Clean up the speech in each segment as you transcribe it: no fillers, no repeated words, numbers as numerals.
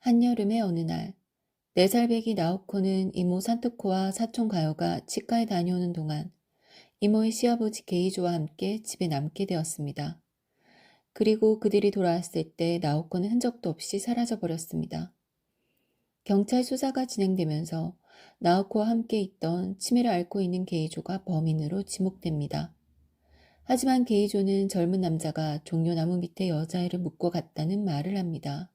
한여름의 어느 날, 4살 배기 나오코는 이모 산토코와 사촌 가요가 치과에 다녀오는 동안 이모의 시아버지 게이조와 함께 집에 남게 되었습니다. 그리고 그들이 돌아왔을 때 나오코는 흔적도 없이 사라져 버렸습니다. 경찰 수사가 진행되면서 나오코와 함께 있던 치매를 앓고 있는 게이조가 범인으로 지목됩니다. 하지만 게이조는 젊은 남자가 종려나무 밑에 여자애를 묻고 갔다는 말을 합니다.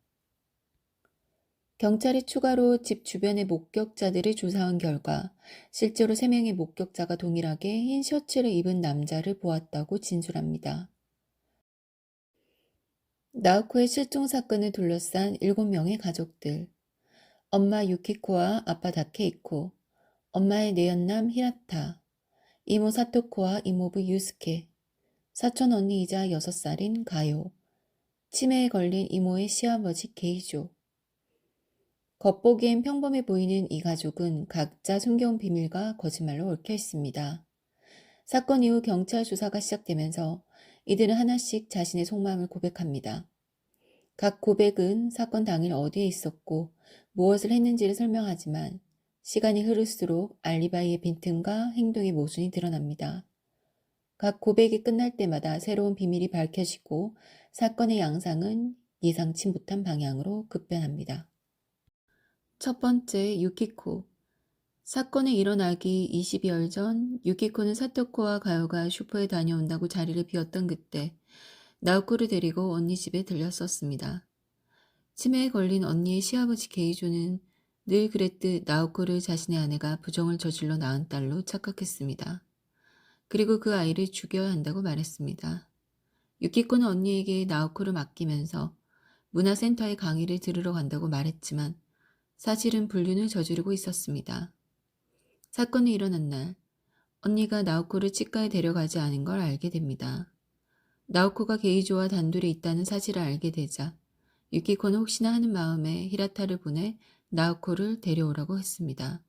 경찰이 추가로 집 주변의 목격자들을 조사한 결과 실제로 3명의 목격자가 동일하게 흰 셔츠를 입은 남자를 보았다고 진술합니다. 나오코의 실종 사건을 둘러싼 7명의 가족들, 엄마 유키코와 아빠 다케이코, 엄마의 내연남 히라타, 이모 사토코와 이모부 유스케, 사촌 언니이자 6살인 가요, 치매에 걸린 이모의 시아버지 게이조. 겉보기엔 평범해 보이는 이 가족은 각자 숨겨온 비밀과 거짓말로 얽혀 있습니다. 사건 이후 경찰 조사가 시작되면서 이들은 하나씩 자신의 속마음을 고백합니다. 각 고백은 사건 당일 어디에 있었고 무엇을 했는지를 설명하지만 시간이 흐를수록 알리바이의 빈틈과 행동의 모순이 드러납니다. 각 고백이 끝날 때마다 새로운 비밀이 밝혀지고 사건의 양상은 예상치 못한 방향으로 급변합니다. 첫 번째, 유키코. 사건이 일어나기 20여일 전 유키코는 사토코와 가요가 슈퍼에 다녀온다고 자리를 비웠던 그때 나오코를 데리고 언니 집에 들렸었습니다. 치매에 걸린 언니의 시아버지 게이조는 늘 그랬듯 나오코를 자신의 아내가 부정을 저질러 낳은 딸로 착각했습니다. 그리고 그 아이를 죽여야 한다고 말했습니다. 유키코는 언니에게 나오코를 맡기면서 문화센터에 강의를 들으러 간다고 말했지만 사실은 불륜을 저지르고 있었습니다. 사건이 일어난 날, 언니가 나오코를 치과에 데려가지 않은 걸 알게 됩니다. 나오코가 게이조와 단둘이 있다는 사실을 알게 되자 유키코는 혹시나 하는 마음에 히라타를 보내 나오코를 데려오라고 했습니다.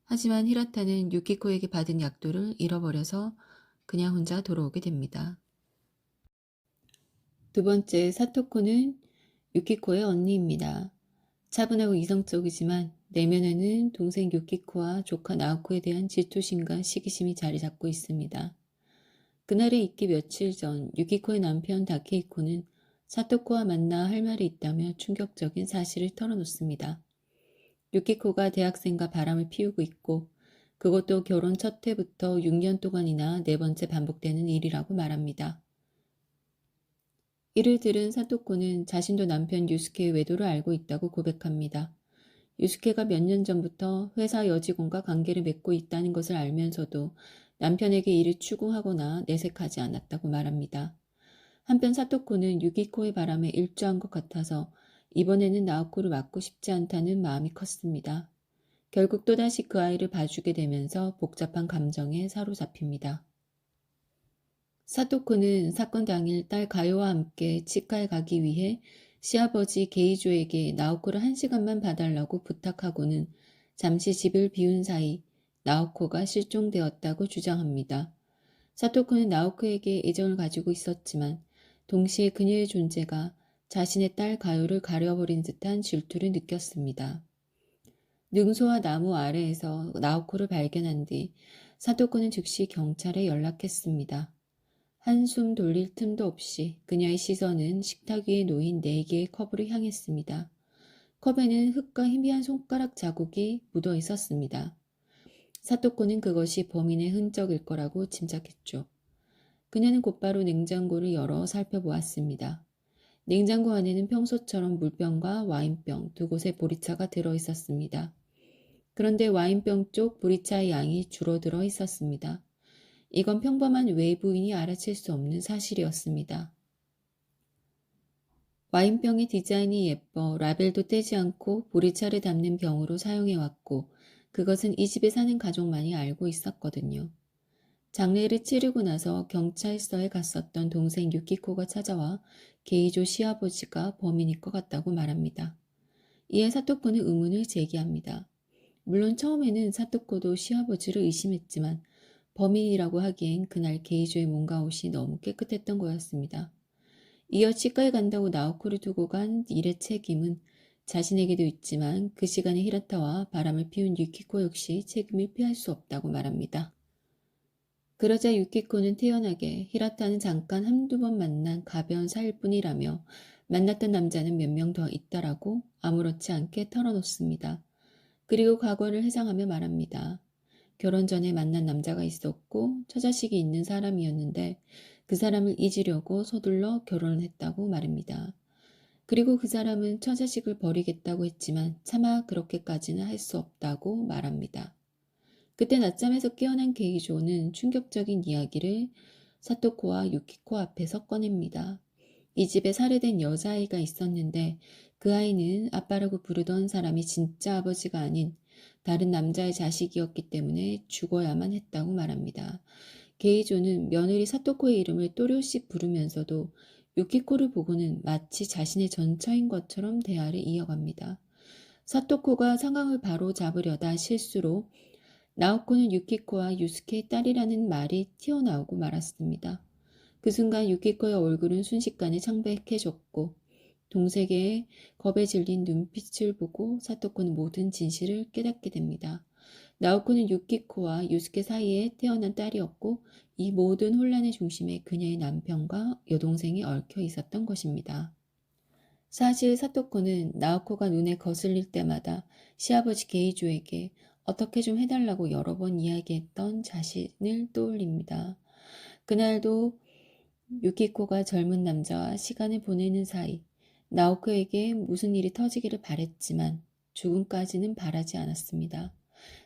하지만 히라타는 유키코에게 받은 약도를 잃어버려서 그냥 혼자 돌아오게 됩니다. 두 번째, 사토코는 유키코의 언니입니다. 차분하고 이성적이지만 내면에는 동생 유키코와 조카 나오코에 대한 질투심과 시기심이 자리 잡고 있습니다. 그날이 있기 며칠 전 유키코의 남편 다케이코는 사토코와 만나 할 말이 있다며 충격적인 사실을 털어놓습니다. 유키코가 대학생과 바람을 피우고 있고 그것도 결혼 첫 해부터 6년 동안이나 4번째 반복되는 일이라고 말합니다. 이를 들은 사토코는 자신도 남편 유스케의 외도를 알고 있다고 고백합니다. 유스케가 몇 년 전부터 회사 여직원과 관계를 맺고 있다는 것을 알면서도 남편에게 이를 추궁하거나 내색하지 않았다고 말합니다. 한편 사토코는 유기코의 바람에 일조한 것 같아서 이번에는 나오코를 맞고 싶지 않다는 마음이 컸습니다. 결국 또다시 그 아이를 봐주게 되면서 복잡한 감정에 사로잡힙니다. 사토코는 사건 당일 딸 가요와 함께 치과에 가기 위해 시아버지 게이조에게 나오코를 1시간만 봐달라고 부탁하고는 잠시 집을 비운 사이 나오코가 실종되었다고 주장합니다. 사토코는 나오코에게 애정을 가지고 있었지만 동시에 그녀의 존재가 자신의 딸 가요를 가려버린 듯한 질투를 느꼈습니다. 능소와 나무 아래에서 나오코를 발견한 뒤 사토코는 즉시 경찰에 연락했습니다. 한숨 돌릴 틈도 없이 그녀의 시선은 식탁 위에 놓인 4개의 컵으로 향했습니다. 컵에는 흙과 희미한 손가락 자국이 묻어 있었습니다. 사토코는 그것이 범인의 흔적일 거라고 짐작했죠. 그녀는 곧바로 냉장고를 열어 살펴보았습니다. 냉장고 안에는 평소처럼 물병과 와인병 2곳의 보리차가 들어 있었습니다. 그런데 와인병 쪽 보리차의 양이 줄어들어 있었습니다. 이건 평범한 외부인이 알아챌 수 없는 사실이었습니다. 와인병의 디자인이 예뻐 라벨도 떼지 않고 보리차를 담는 병으로 사용해왔고 그것은 이 집에 사는 가족만이 알고 있었거든요. 장례를 치르고 나서 경찰서에 갔었던 동생 유키코가 찾아와 게이조 시아버지가 범인일 것 같다고 말합니다. 이에 사토코는 의문을 제기합니다. 물론 처음에는 사토코도 시아버지를 의심했지만 범인이라고 하기엔 그날 게이조의 몸과 옷이 너무 깨끗했던 거였습니다. 이어 치과에 간다고 나오코를 두고 간 일의 책임은 자신에게도 있지만 그 시간에 히라타와 바람을 피운 유키코 역시 책임을 피할 수 없다고 말합니다. 그러자 유키코는 태연하게 히라타는 잠깐 한두 번 만난 가벼운 사이일 뿐이라며 만났던 남자는 몇 명 더 있다라고 아무렇지 않게 털어놓습니다. 그리고 과거를 회상하며 말합니다. 결혼 전에 만난 남자가 있었고 처자식이 있는 사람이었는데 그 사람을 잊으려고 서둘러 결혼을 했다고 말입니다. 그리고 그 사람은 처자식을 버리겠다고 했지만 차마 그렇게까지는 할 수 없다고 말합니다. 그때 낮잠에서 깨어난 게이조는 충격적인 이야기를 사토코와 유키코 앞에서 꺼냅니다. 이 집에 살해된 여자아이가 있었는데 그 아이는 아빠라고 부르던 사람이 진짜 아버지가 아닌 다른 남자의 자식이었기 때문에 죽어야만 했다고 말합니다. 게이조는 며느리 사토코의 이름을 또렷이 부르면서도 유키코를 보고는 마치 자신의 전처인 것처럼 대화를 이어갑니다. 사토코가 상황을 바로 잡으려다 실수로 나오코는 유키코와 유스케의 딸이라는 말이 튀어나오고 말았습니다. 그 순간 유키코의 얼굴은 순식간에 창백해졌고 동생의 겁에 질린 눈빛을 보고 사토코는 모든 진실을 깨닫게 됩니다. 나오코는 유키코와 유스케 사이에 태어난 딸이었고 이 모든 혼란의 중심에 그녀의 남편과 여동생이 얽혀 있었던 것입니다. 사실 사토코는 나오코가 눈에 거슬릴 때마다 시아버지 게이조에게 어떻게 좀 해달라고 여러 번 이야기했던 자신을 떠올립니다. 그날도 유키코가 젊은 남자와 시간을 보내는 사이 나오코에게 무슨 일이 터지기를 바랬지만 죽음까지는 바라지 않았습니다.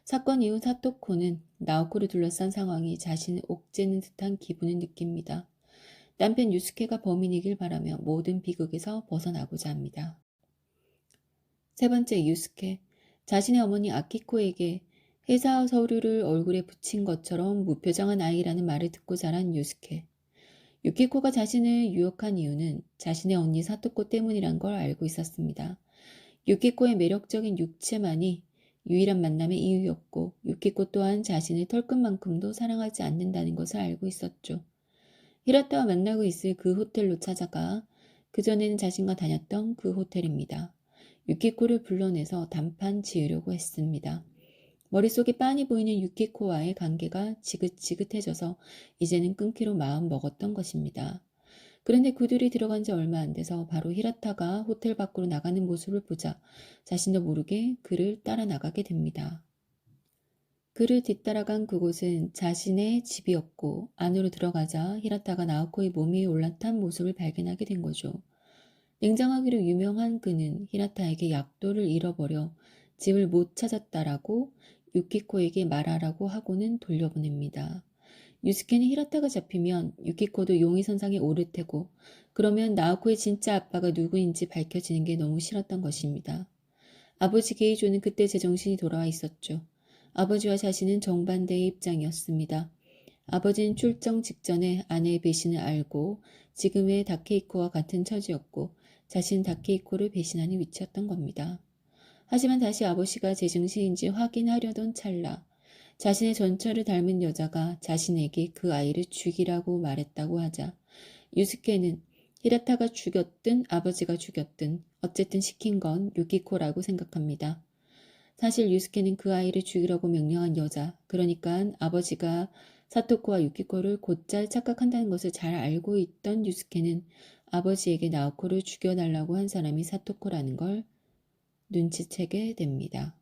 사건 이후 사토코는 나오코를 둘러싼 상황이 자신을 옥죄는 듯한 기분을 느낍니다. 남편 유스케가 범인이길 바라며 모든 비극에서 벗어나고자 합니다. 세 번째, 유스케. 자신의 어머니 아키코에게 회사 서류를 얼굴에 붙인 것처럼 무표정한 아이라는 말을 듣고 자란 유스케. 유키코가 자신을 유혹한 이유는 자신의 언니 사토코 때문이란 걸 알고 있었습니다. 유키코의 매력적인 육체만이 유일한 만남의 이유였고 유키코 또한 자신을 털끝만큼도 사랑하지 않는다는 것을 알고 있었죠. 히라타와 만나고 있을 그 호텔로 찾아가 그전에는 자신과 다녔던 그 호텔입니다. 유키코를 불러내서 단판 지으려고 했습니다. 머릿속에 빤히 보이는 유키코와의 관계가 지긋지긋해져서 이제는 끊기로 마음 먹었던 것입니다. 그런데 그들이 들어간 지 얼마 안 돼서 바로 히라타가 호텔 밖으로 나가는 모습을 보자 자신도 모르게 그를 따라 나가게 됩니다. 그를 뒤따라간 그곳은 자신의 집이었고 안으로 들어가자 히라타가 나오코의 몸 위에 올라탄 모습을 발견하게 된 거죠. 냉정하기로 유명한 그는 히라타에게 약도를 잃어버려 집을 못 찾았다라고 유키코에게 말하라고 하고는 돌려보냅니다. 유스케는 히라타가 잡히면 유키코도 용의선상에 오를 테고 그러면 나오코의 진짜 아빠가 누구인지 밝혀지는 게 너무 싫었던 것입니다. 아버지 게이조는 그때 제정신이 돌아와 있었죠. 아버지와 자신은 정반대의 입장이었습니다. 아버지는 출정 직전에 아내의 배신을 알고 지금의 다케이코와 같은 처지였고 자신은 다케이코를 배신하는 위치였던 겁니다. 하지만 다시 아버지가 제정신인지 확인하려던 찰나 자신의 전처를 닮은 여자가 자신에게 그 아이를 죽이라고 말했다고 하자 유스케는 히라타가 죽였든 아버지가 죽였든 어쨌든 시킨 건 유키코라고 생각합니다. 사실 유스케는 그 아이를 죽이라고 명령한 여자, 그러니까 아버지가 사토코와 유키코를 곧잘 착각한다는 것을 잘 알고 있던 유스케는 아버지에게 나오코를 죽여달라고 한 사람이 사토코라는 걸 눈치채게 됩니다.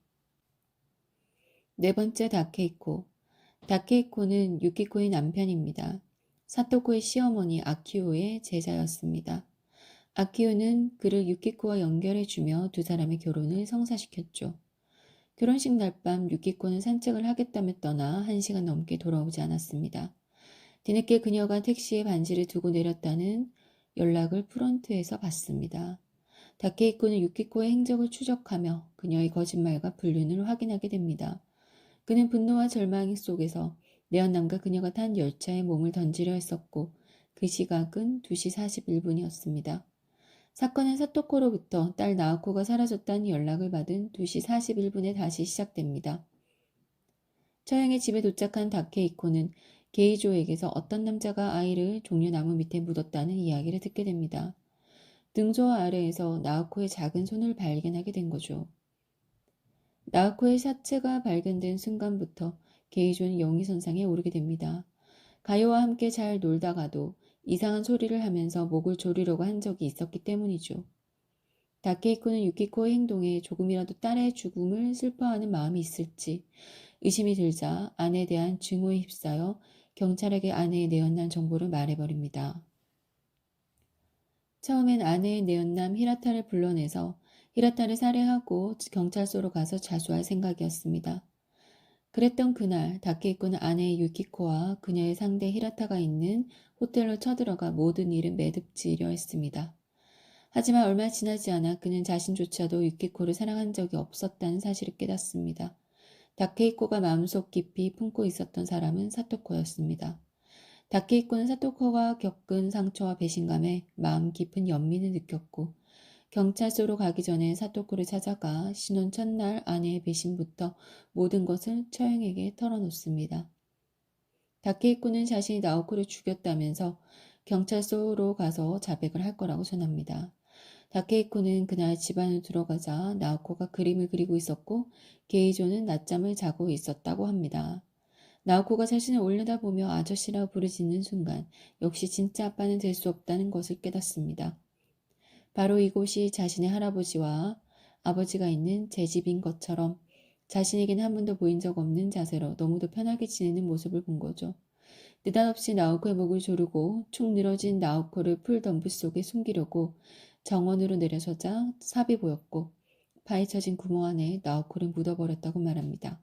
네 번째, 다케이코. 다케이코는 유키코의 남편입니다. 사토코의 시어머니 아키오의 제자였습니다. 아키오는 그를 유키코와 연결해주며 두 사람의 결혼을 성사시켰죠. 결혼식 날 밤 유키코는 산책을 하겠다며 떠나 1시간 넘게 돌아오지 않았습니다. 뒤늦게 그녀가 택시에 반지를 두고 내렸다는 연락을 프런트에서 받습니다. 다케이코는 유키코의 행적을 추적하며 그녀의 거짓말과 불륜을 확인하게 됩니다. 그는 분노와 절망 속에서 내연남과 그녀가 탄 열차에 몸을 던지려 했었고 그 시각은 2시 41분이었습니다. 사건은 사토코로부터 딸 나오코가 사라졌다는 연락을 받은 2시 41분에 다시 시작됩니다. 처형의 집에 도착한 다케이코는 게이조에게서 어떤 남자가 아이를 종려나무 밑에 묻었다는 이야기를 듣게 됩니다. 등소와 아래에서 나오코의 작은 손을 발견하게 된 거죠. 나오코의 사체가 발견된 순간부터 게이조는 영위선상에 오르게 됩니다. 가요와 함께 잘 놀다가도 이상한 소리를 하면서 목을 조르려고 한 적이 있었기 때문이죠. 다케이코는 유키코의 행동에 조금이라도 딸의 죽음을 슬퍼하는 마음이 있을지 의심이 들자 아내에 대한 증오에 휩싸여 경찰에게 아내의 내연남 정보를 말해버립니다. 처음엔 아내의 내연남 히라타를 불러내서 히라타를 살해하고 경찰서로 가서 자수할 생각이었습니다. 그랬던 그날 다케이코는 아내 유키코와 그녀의 상대 히라타가 있는 호텔로 쳐들어가 모든 일을 매듭지으려 했습니다. 하지만 얼마 지나지 않아 그는 자신조차도 유키코를 사랑한 적이 없었다는 사실을 깨닫습니다. 다케이코가 마음속 깊이 품고 있었던 사람은 사토코였습니다. 다케이코는 사토코가 겪은 상처와 배신감에 마음 깊은 연민을 느꼈고 경찰서로 가기 전에 사토코를 찾아가 신혼 첫날 아내의 배신부터 모든 것을 처형에게 털어놓습니다. 다케이코는 자신이 나오코를 죽였다면서 경찰서로 가서 자백을 할 거라고 전합니다. 다케이코는 그날 집 안으로 들어가자 나오코가 그림을 그리고 있었고 게이조는 낮잠을 자고 있었다고 합니다. 나오코가 자신을 올려다보며 아저씨라 부르짖는 순간 역시 진짜 아빠는 될 수 없다는 것을 깨닫습니다. 바로 이곳이 자신의 할아버지와 아버지가 있는 제 집인 것처럼 자신에겐 한 번도 보인 적 없는 자세로 너무도 편하게 지내는 모습을 본 거죠. 느닷없이 나오코의 목을 조르고 축 늘어진 나오코를 풀 덤불 속에 숨기려고 정원으로 내려서자 삽이 보였고 파헤쳐진 구멍 안에 나오코를 묻어버렸다고 말합니다.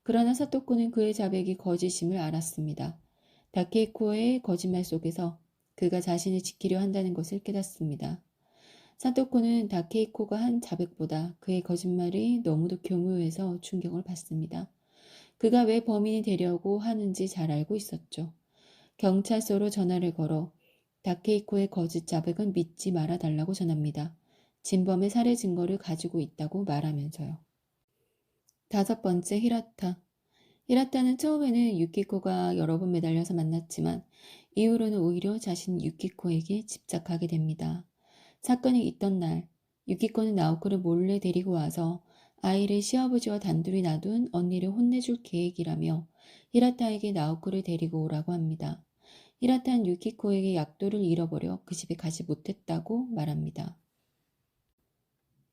그러나 사토코는 그의 자백이 거짓임을 알았습니다. 다케이코의 거짓말 속에서 그가 자신을 지키려 한다는 것을 깨닫습니다. 사토코는 다케이코가 한 자백보다 그의 거짓말이 너무도 교묘해서 충격을 받습니다. 그가 왜 범인이 되려고 하는지 잘 알고 있었죠. 경찰서로 전화를 걸어 다케이코의 거짓 자백은 믿지 말아달라고 전합니다. 진범의 살해 증거를 가지고 있다고 말하면서요. 5번째 히라타. 히라타는 처음에는 유키코가 여러 번 매달려서 만났지만 이후로는 오히려 자신 유키코에게 집착하게 됩니다. 사건이 있던 날 유키코는 나오코를 몰래 데리고 와서 아이를 시아버지와 단둘이 놔둔 언니를 혼내줄 계획이라며 히라타에게 나오코를 데리고 오라고 합니다. 히라타는 유키코에게 약도를 잃어버려 그 집에 가지 못했다고 말합니다.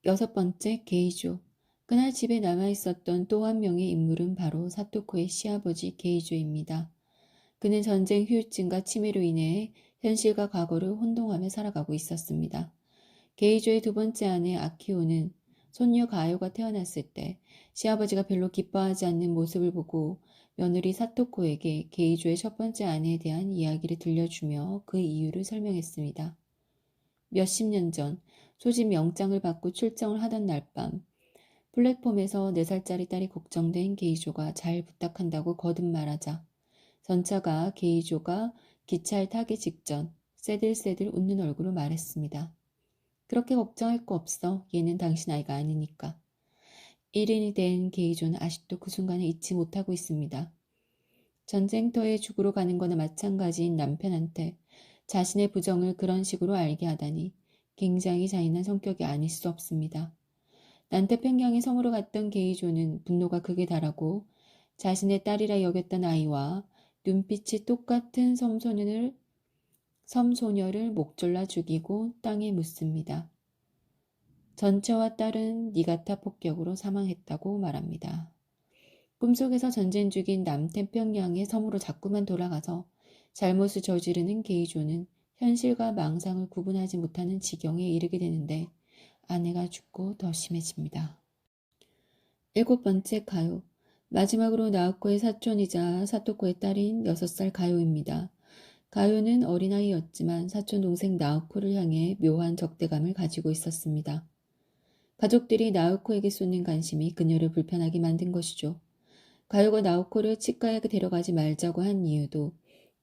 6번째 게이조. 그날 집에 남아있었던 또 한 명의 인물은 바로 사토코의 시아버지 게이조입니다. 그는 전쟁 후유증과 치매로 인해 현실과 과거를 혼동하며 살아가고 있었습니다. 게이조의 2번째 아내 아키오는 손녀 가요가 태어났을 때 시아버지가 별로 기뻐하지 않는 모습을 보고 며느리 사토코에게 게이조의 1번째 아내에 대한 이야기를 들려주며 그 이유를 설명했습니다. 몇십 년 전 소집 영장을 받고 출정을 하던 날 밤 플랫폼에서 4살짜리 딸이 걱정된 게이조가 잘 부탁한다고 거듭 말하자 전차가 게이조가 기차에 타기 직전 새들새들 웃는 얼굴로 말했습니다. 그렇게 걱정할 거 없어. 얘는 당신 아이가 아니니까. 1인이 된 게이조는 아직도 그 순간을 잊지 못하고 있습니다. 전쟁터에 죽으러 가는 거나 마찬가지인 남편한테 자신의 부정을 그런 식으로 알게 하다니 굉장히 잔인한 성격이 아닐 수 없습니다. 난태평양의 섬으로 갔던 게이조는 분노가 극에 달하고 자신의 딸이라 여겼던 아이와 눈빛이 똑같은 섬소녀를 목졸라 죽이고 땅에 묻습니다. 전처와 딸은 니가타 폭격으로 사망했다고 말합니다. 꿈속에서 전쟁 중인 남태평양의 섬으로 자꾸만 돌아가서 잘못을 저지르는 게이조는 현실과 망상을 구분하지 못하는 지경에 이르게 되는데 아내가 죽고 더 심해집니다. 7번째 가요. 마지막으로 나오코의 사촌이자 사토코의 딸인 6살 가요입니다. 가요는 어린아이였지만 사촌 동생 나오코를 향해 묘한 적대감을 가지고 있었습니다. 가족들이 나오코에게 쏟는 관심이 그녀를 불편하게 만든 것이죠. 가요가 나오코를 치과에 데려가지 말자고 한 이유도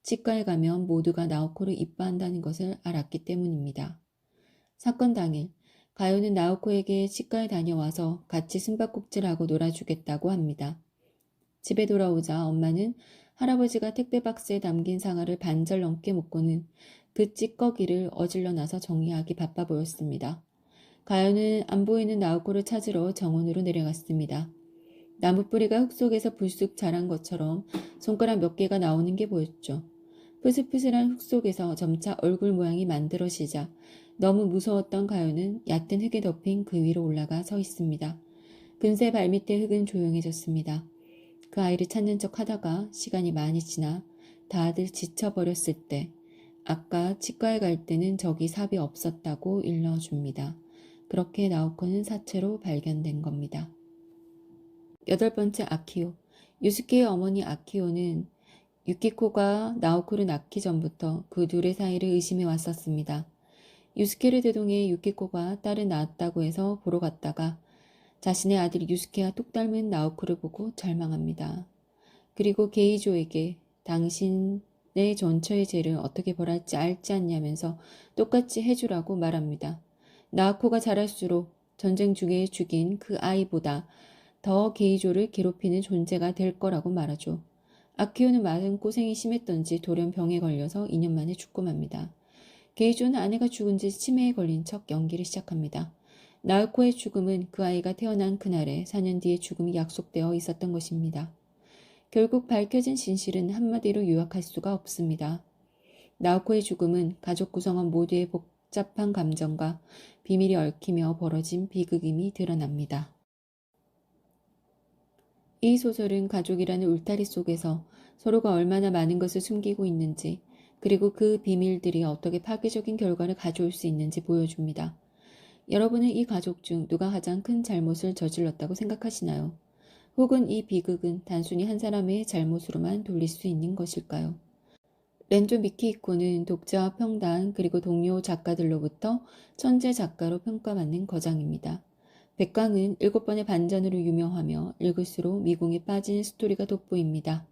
치과에 가면 모두가 나오코를 이뻐한다는 것을 알았기 때문입니다. 사건 당일 가요는 나오코에게 치과에 다녀와서 같이 숨바꼭질하고 놀아주겠다고 합니다. 집에 돌아오자 엄마는 할아버지가 택배 박스에 담긴 상아를 반절 넘게 먹고는 그 찌꺼기를 어질러 놔서 정리하기 바빠 보였습니다. 가요는 안 보이는 나우코를 찾으러 정원으로 내려갔습니다. 나무 뿌리가 흙 속에서 불쑥 자란 것처럼 손가락 몇 개가 나오는 게 보였죠. 푸슬푸슬한 흙 속에서 점차 얼굴 모양이 만들어지자 너무 무서웠던 가요는 얕은 흙에 덮인 그 위로 올라가 서 있습니다. 금세 발밑의 흙은 조용해졌습니다. 그 아이를 찾는 척 하다가 시간이 많이 지나 다들 지쳐버렸을 때 아까 치과에 갈 때는 저기 삽이 없었다고 일러줍니다. 그렇게 나오코는 사체로 발견된 겁니다. 8번째 아키오. 유스케의 어머니 아키오는 유키코가 나오코를 낳기 전부터 그 둘의 사이를 의심해 왔었습니다. 유스케를 대동해 유키코가 딸을 낳았다고 해서 보러 갔다가 자신의 아들 유스케와 똑 닮은 나오코를 보고 절망합니다. 그리고 게이조에게 당신의 전처의 죄를 어떻게 벌할지 알지 않냐면서 똑같이 해주라고 말합니다. 나오코가 자랄수록 전쟁 중에 죽인 그 아이보다 더 게이조를 괴롭히는 존재가 될 거라고 말하죠. 아키오는 마음고생이 심했던지 돌연 병에 걸려서 2년 만에 죽고 맙니다. 게이조는 아내가 죽은 지 치매에 걸린 척 연기를 시작합니다. 나오코의 죽음은 그 아이가 태어난 그날에 4년 뒤에 죽음이 약속되어 있었던 것입니다. 결국 밝혀진 진실은 한마디로 요약할 수가 없습니다. 나오코의 죽음은 가족 구성원 모두의 복잡한 감정과 비밀이 얽히며 벌어진 비극임이 드러납니다. 이 소설은 가족이라는 울타리 속에서 서로가 얼마나 많은 것을 숨기고 있는지, 그리고 그 비밀들이 어떻게 파괴적인 결과를 가져올 수 있는지 보여줍니다. 여러분은 이 가족 중 누가 가장 큰 잘못을 저질렀다고 생각하시나요? 혹은 이 비극은 단순히 한 사람의 잘못으로만 돌릴 수 있는 것일까요? 렌조 미키히코는 독자와 평단 그리고 동료 작가들로부터 천재 작가로 평가받는 거장입니다. 백광은 7번의 반전으로 유명하며 읽을수록 미궁에 빠지는 스토리가 돋보입니다.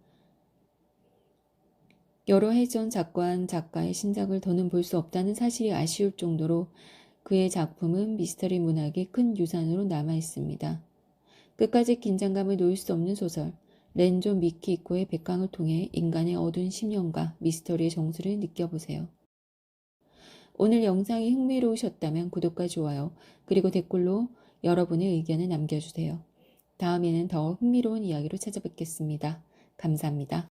여러 해 전 작가한 작가의 신작을 더는 볼 수 없다는 사실이 아쉬울 정도로 그의 작품은 미스터리 문학의 큰 유산으로 남아있습니다. 끝까지 긴장감을 놓을 수 없는 소설 렌조 미키히코의 백광을 통해 인간의 어두운 심령과 미스터리의 정수를 느껴보세요. 오늘 영상이 흥미로우셨다면 구독과 좋아요 그리고 댓글로 여러분의 의견을 남겨주세요. 다음에는 더 흥미로운 이야기로 찾아뵙겠습니다. 감사합니다.